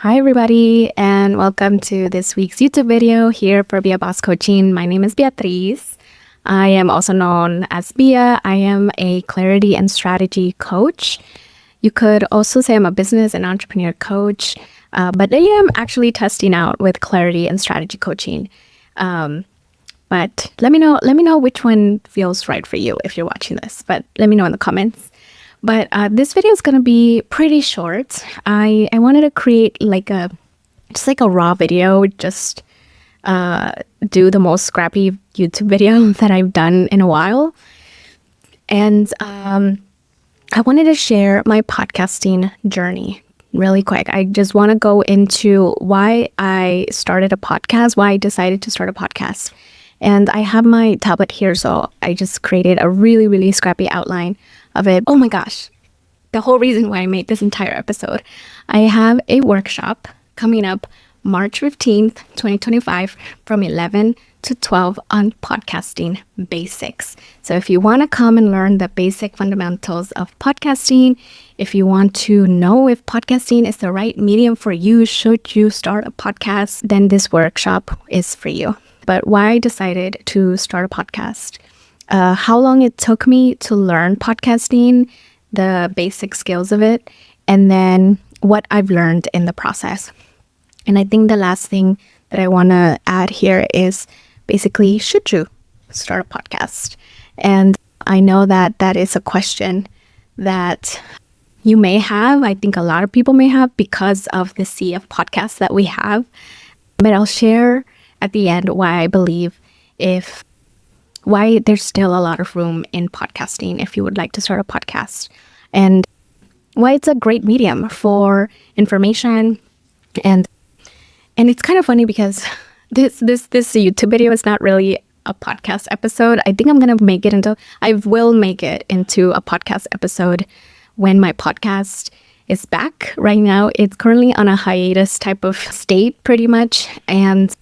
Hi everybody, and welcome to this week's YouTube video here for Bia Boss Coaching. My name is Beatriz. I am also known as Bia. I am a clarity and strategy coach. You could also say I'm a business and entrepreneur coach, but I am actually testing out with clarity and strategy coaching. But let me know which one feels right for you if you're watching this. But let me know in the comments. But this video is going to be pretty short. I wanted to create just a raw video, just do the most scrappy YouTube video that I've done in a while. And I wanted to share my podcasting journey really quick. I just want to go into why I started a podcast, why I decided to start a podcast. And I have my tablet here, so I just created a really, really scrappy outline of it. Oh my gosh, the whole reason why I made this entire episode. I have a workshop coming up March 15th, 2025 from 11 to 12 on podcasting basics. So if you want to come and learn the basic fundamentals of podcasting, if you want to know if podcasting is the right medium for you, should you start a podcast, then this workshop is for you. But why I decided to start a podcast, how long it took me to learn podcasting, the basic skills of it, and then what I've learned in the process. And I think the last thing that I want to add here is basically, should you start a podcast? And I know that that is a question that you may have. I think a lot of people may have because of the sea of podcasts that we have. But I'll share at the end why I believe why there's still a lot of room in podcasting if you would like to start a podcast, and why it's a great medium for information. And it's kind of funny because this YouTube video is not really a podcast episode. I think I will make it into a podcast episode when my podcast is back. Right now, it's currently on a hiatus type of state pretty much, and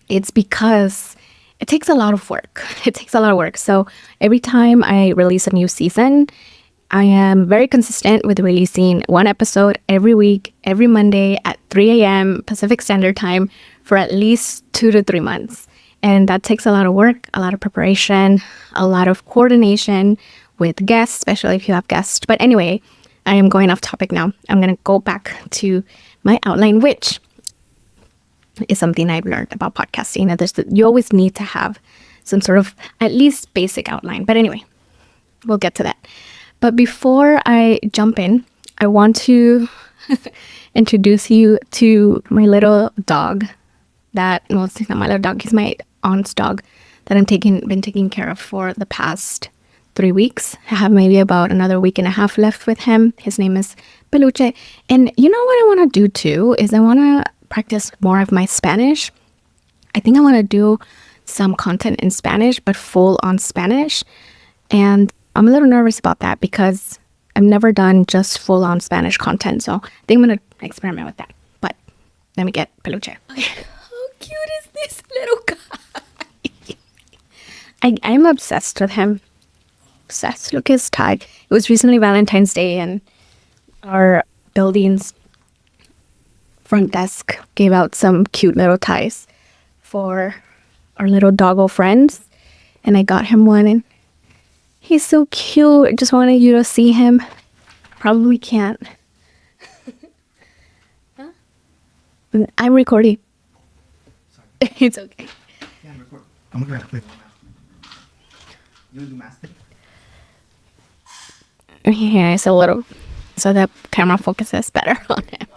it's because it takes a lot of work. So every time I release a new season, I am very consistent with releasing one episode every week, every Monday at 3 a.m. Pacific Standard Time for at least 2 to 3 months. And that takes a lot of work, a lot of preparation, a lot of coordination with guests, especially if you have guests. But anyway, I am going off topic now. I'm going to go back to my outline, which is something I've learned about podcasting. And you always need to have some sort of at least basic outline. But anyway, we'll get to that. But before I jump in, I want to introduce you to my little dog. It's not my little dog. He's my aunt's dog that I've been taking care of for the past 3 weeks. I have maybe about another week and a half left with him. His name is Peluche. And you know what I want to do too is I want to practice more of my Spanish. I think I want to do some content in Spanish, but full on Spanish. And I'm a little nervous about that because I've never done just full on Spanish content. So I think I'm going to experiment with that. But let me get Peluche. Okay. How cute is this little guy? I'm obsessed with him. Obsessed. Look, his tie. It was recently Valentine's Day, and our building's front desk gave out some cute little ties for our little doggo friends, and I got him one, and he's so cute. I just wanted you to see him. Probably can't. Huh? I'm recording. Sorry. It's okay. Yeah, I'm recording. I'm gonna play. You wanna do mastic? Yeah, it's a little, so the camera focuses better on him.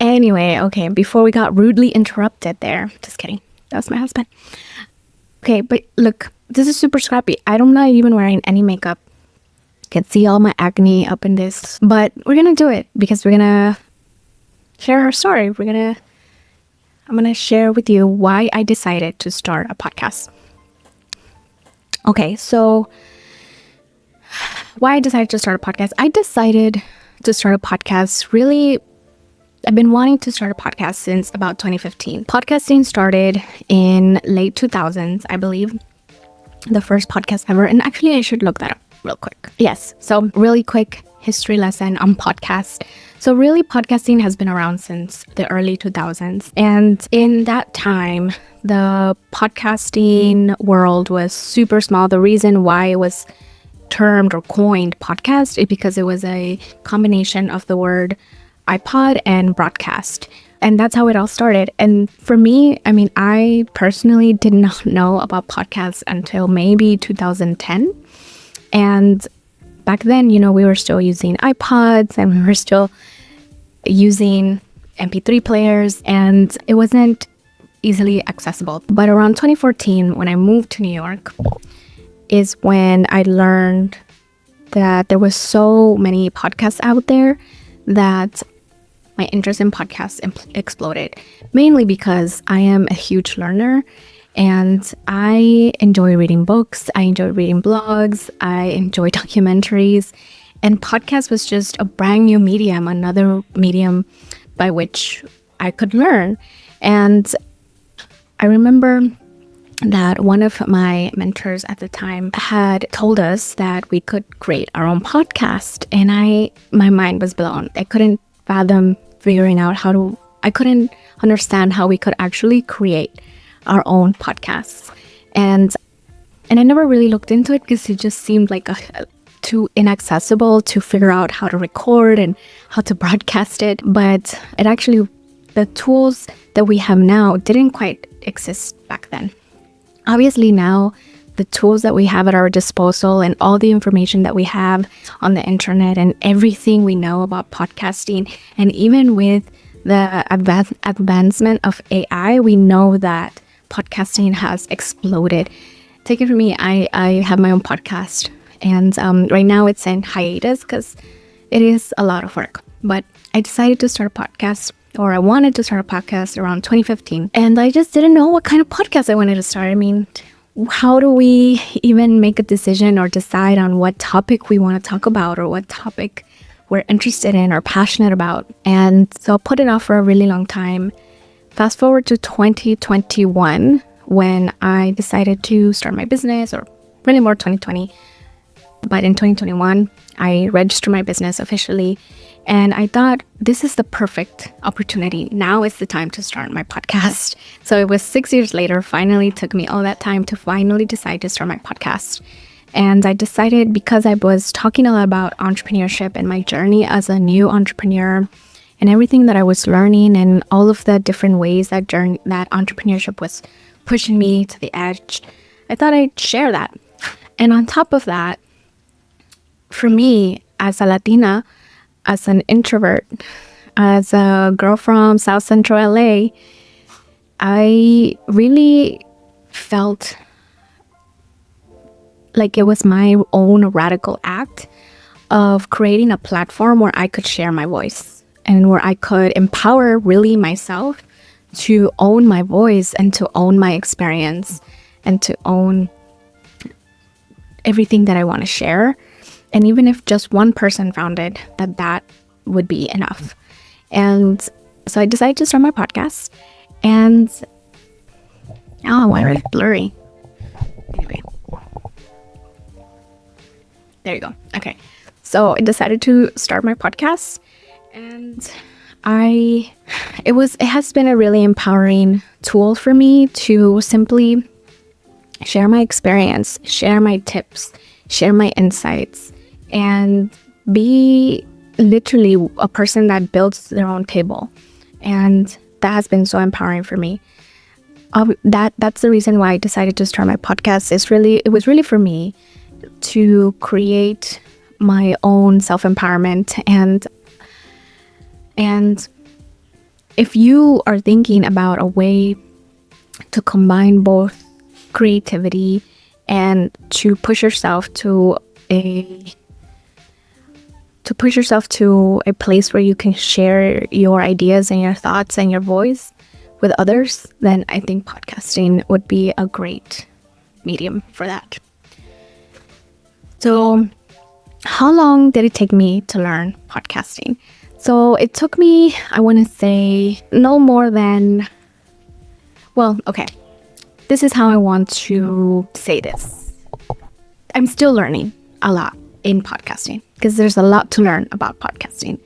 Anyway, okay, before we got rudely interrupted there, just kidding, that was my husband. Okay, but look, this is super scrappy. I'm not even wearing any makeup. You can see all my acne up in this, but we're gonna do it because we're gonna share our story. I'm gonna share with you why I decided to start a podcast. Okay, so why I decided to start a podcast. I decided to start a podcast really, I've been wanting to start a podcast since about 2015. Podcasting started in late 2000s, I believe. The first podcast ever. And actually, I should look that up. real quick. Yes. So really quick history lesson on podcast. So really podcasting has been around since the early 2000s. And in that time, the podcasting world was super small. The reason why it was termed or coined podcast is because it was a combination of the word iPod and broadcast. And that's how it all started. And for me, I mean, I personally did not know about podcasts until maybe 2010. And back then, we were still using iPods and we were still using MP3 players, and it wasn't easily accessible. But around 2014, when I moved to New York, is when I learned that there was so many podcasts out there that my interest in podcasts exploded, mainly because I am a huge learner and I enjoy reading books, I enjoy reading blogs, I enjoy documentaries, and podcast was just a brand new medium, another medium by which I could learn. And I remember that one of my mentors at the time had told us that we could create our own podcast, and my mind was blown. I couldn't fathom figuring out I couldn't understand how we could actually create our own podcasts. And I never really looked into it because it just seemed like too inaccessible to figure out how to record and how to broadcast it. But the tools that we have now didn't quite exist back then. Obviously now, the tools that we have at our disposal and all the information that we have on the internet and everything we know about podcasting, and even with the advancement of AI, we know that podcasting has exploded. Take it from me, I have my own podcast, and right now it's in hiatus because it is a lot of work. But I decided to start a podcast, or I wanted to start a podcast around 2015, and I just didn't know what kind of podcast I wanted to start. I mean, how do we even make a decision or decide on what topic we want to talk about or what topic we're interested in or passionate about? And so I put it off for a really long time. Fast forward to 2021 when I decided to start my business, or really more 2020. But in 2021, I registered my business officially. And I thought, this is the perfect opportunity. Now is the time to start my podcast. So it was 6 years later, finally took me all that time to finally decide to start my podcast. And I decided, because I was talking a lot about entrepreneurship and my journey as a new entrepreneur and everything that I was learning and all of the different ways that entrepreneurship was pushing me to the edge, I thought I'd share that. And on top of that, for me, as a Latina, as an introvert, as a girl from South Central LA, I really felt like it was my own radical act of creating a platform where I could share my voice and where I could empower really myself to own my voice and to own my experience and to own everything that I want to share. And even if just one person found it, that would be enough. And so I decided to start my podcast. And why are they blurry? Anyway, there you go. Okay, so I decided to start my podcast, and it has been a really empowering tool for me to simply share my experience, share my tips, share my insights, and be literally a person that builds their own table. And that has been so empowering for me. That's the reason why I decided to start my podcast. It was really for me to create my own self-empowerment. And if you are thinking about a way to combine both creativity and to push yourself to a place where you can share your ideas and your thoughts and your voice with others, then I think podcasting would be a great medium for that. So how long did it take me to learn podcasting? So it took me, I want to say, no more than, this is how I want to say this. I'm still learning a lot. in podcasting, because there's a lot to learn about podcasting.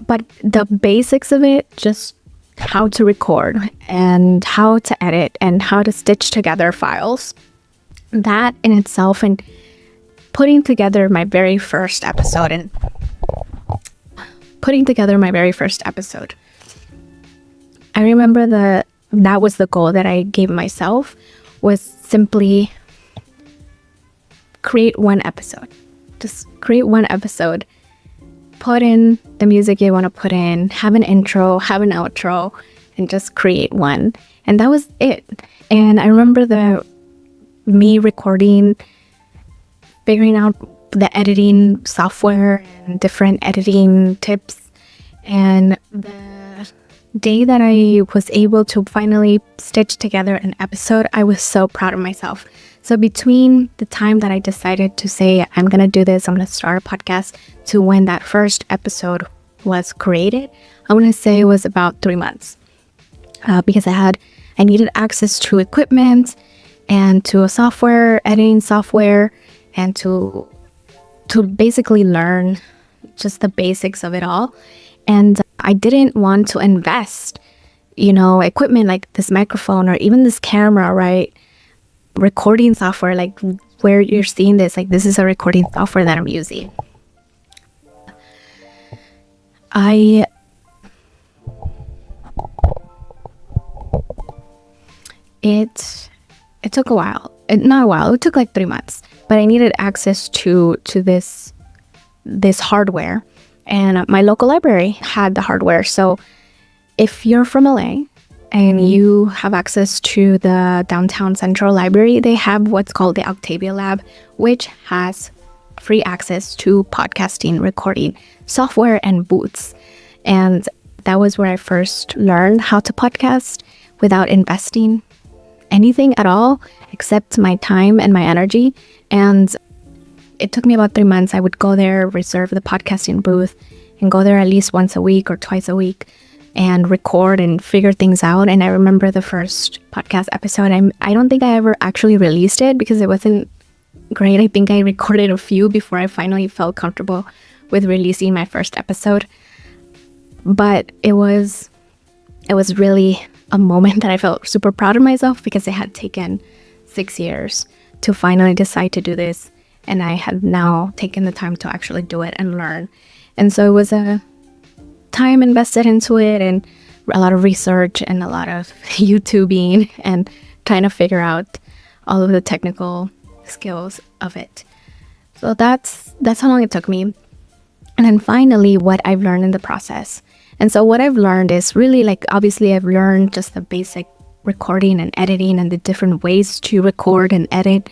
But the basics of it, just how to record and how to edit and how to stitch together files, that in itself, and putting together my very first episode, I remember that was the goal that I gave myself, was simply create one episode. Just create one episode. Put in the music you want to put in, have an intro, have an outro, and just create one. And that was it. And I remember me recording, figuring out the editing software and different editing tips. And the day that I was able to finally stitch together an episode, I was so proud of myself. So between the time that I decided to say, I'm going to do this, I'm going to start a podcast, to when that first episode was created, I'm going to say it was about 3 months. Because I needed access to equipment and to a editing software, and to basically learn just the basics of it all. And I didn't want to invest, equipment like this microphone or even this camera, right? Recording software, like where you're seeing this, like this is a recording software that I'm using. It took a while. Not a while. It took like 3 months. But I needed access to this hardware, and my local library had the hardware. So if you're from LA and you have access to the downtown central library, they have what's called the Octavia Lab, which has free access to podcasting, recording software and booths. And that was where I first learned how to podcast without investing anything at all except my time and my energy. And it took me about 3 months. I would go there, reserve the podcasting booth, and go there at least once a week or twice a week and record and figure things out. And I remember the first podcast episode, I don't think I ever actually released it because it wasn't great. I think I recorded a few before I finally felt comfortable with releasing my first episode. But it was really a moment that I felt super proud of myself, because it had taken 6 years to finally decide to do this. And I had now taken the time to actually do it and learn. And so it was a time invested into it, and a lot of research and a lot of YouTubing and trying to figure out all of the technical skills of it. So that's how long it took me. And then finally, what I've learned in the process. And so what I've learned is really, like, obviously I've learned just the basic recording and editing and the different ways to record and edit.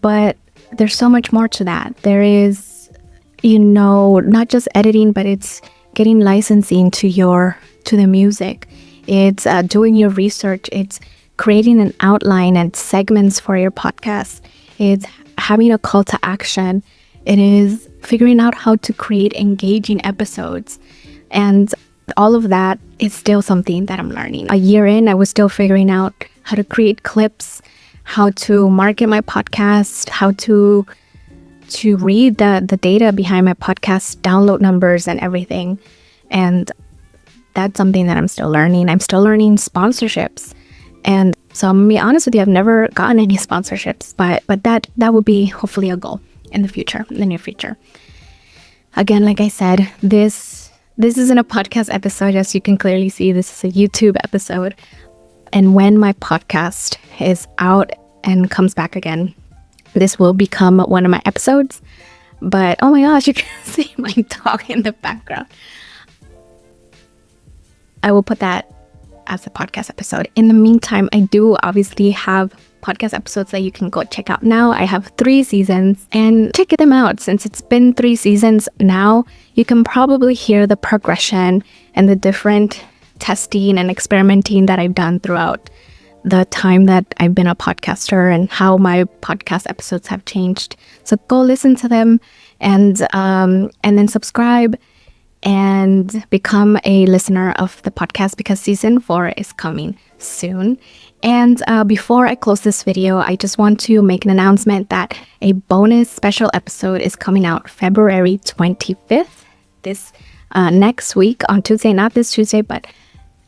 But there's so much more to that. There is, not just editing, but it's getting licensing to the music. It's doing your research. It's creating an outline and segments for your podcast. It's having a call to action. It is figuring out how to create engaging episodes. And all of that is still something that I'm learning. A year in, I was still figuring out how to create clips, how to market my podcast, how to read the data behind my podcast, download numbers and everything. And that's something that I'm still learning. I'm still learning sponsorships. And so I'm gonna be honest with you, I've never gotten any sponsorships, but that would be hopefully a goal in the near future. Again, like I said, this isn't a podcast episode. As you can clearly see, this is a YouTube episode. And when my podcast is out and comes back again, this will become one of my episodes. But oh my gosh, you can see my dog in the background. I will put that as a podcast episode. In the meantime, I do obviously have podcast episodes that you can go check out now. I have 3 seasons, and check them out. Since it's been 3 seasons now, you can probably hear the progression and the different testing and experimenting that I've done throughout the time that I've been a podcaster, and how my podcast episodes have changed. So go listen to them, and then subscribe and become a listener of the podcast, because season 4 is coming soon. And before I close this video, I just want to make an announcement that a bonus special episode is coming out February 25th, this next week on Tuesday, not this Tuesday, but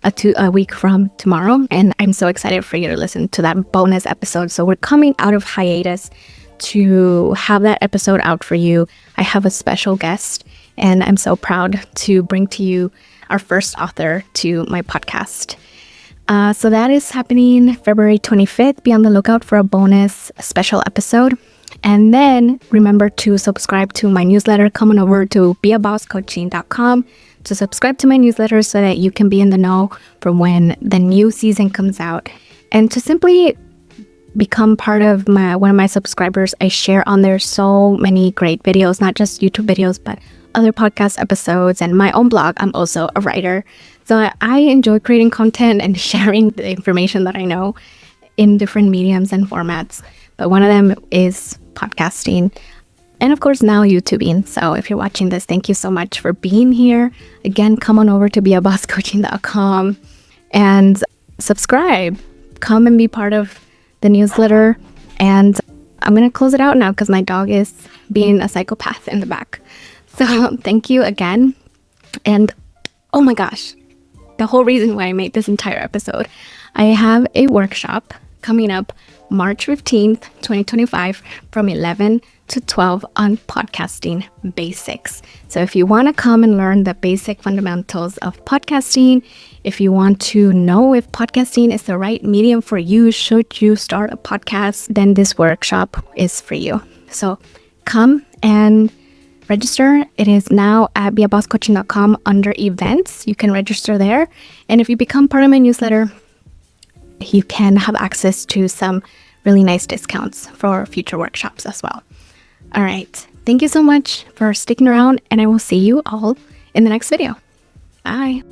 a week from tomorrow. And I'm so excited for you to listen to that bonus episode. So we're coming out of hiatus to have that episode out for you. I have a special guest, and I'm so proud to bring to you our first author to my podcast. So that is happening February 25th. Be on the lookout for a bonus special episode. And then remember to subscribe to my newsletter. Come on over to beabosscoaching.com to subscribe to my newsletter so that you can be in the know for when the new season comes out. And to simply become part of one of my subscribers, I share on there so many great videos, not just YouTube videos, but other podcast episodes and my own blog. I'm also a writer. So I enjoy creating content and sharing the information that I know in different mediums and formats. But one of them is podcasting. And of course, now YouTubing. So if you're watching this, thank you so much for being here. Again, come on over to beabosscoaching.com and subscribe. Come and be part of the newsletter. And I'm going to close it out now because my dog is being a psychopath in the back. So thank you again. And oh my gosh, the whole reason why I made this entire episode, I have a workshop coming up March 15th, 2025 from 11 to 12 on podcasting basics. So if you want to come and learn the basic fundamentals of podcasting, if you want to know if podcasting is the right medium for you, should you start a podcast, then this workshop is for you. So come and register. It is now at beabosscoaching.com under events. You can register there. And if you become part of my newsletter, you can have access to some really nice discounts for future workshops as well. All right. Thank you so much for sticking around, and I will see you all in the next video. Bye.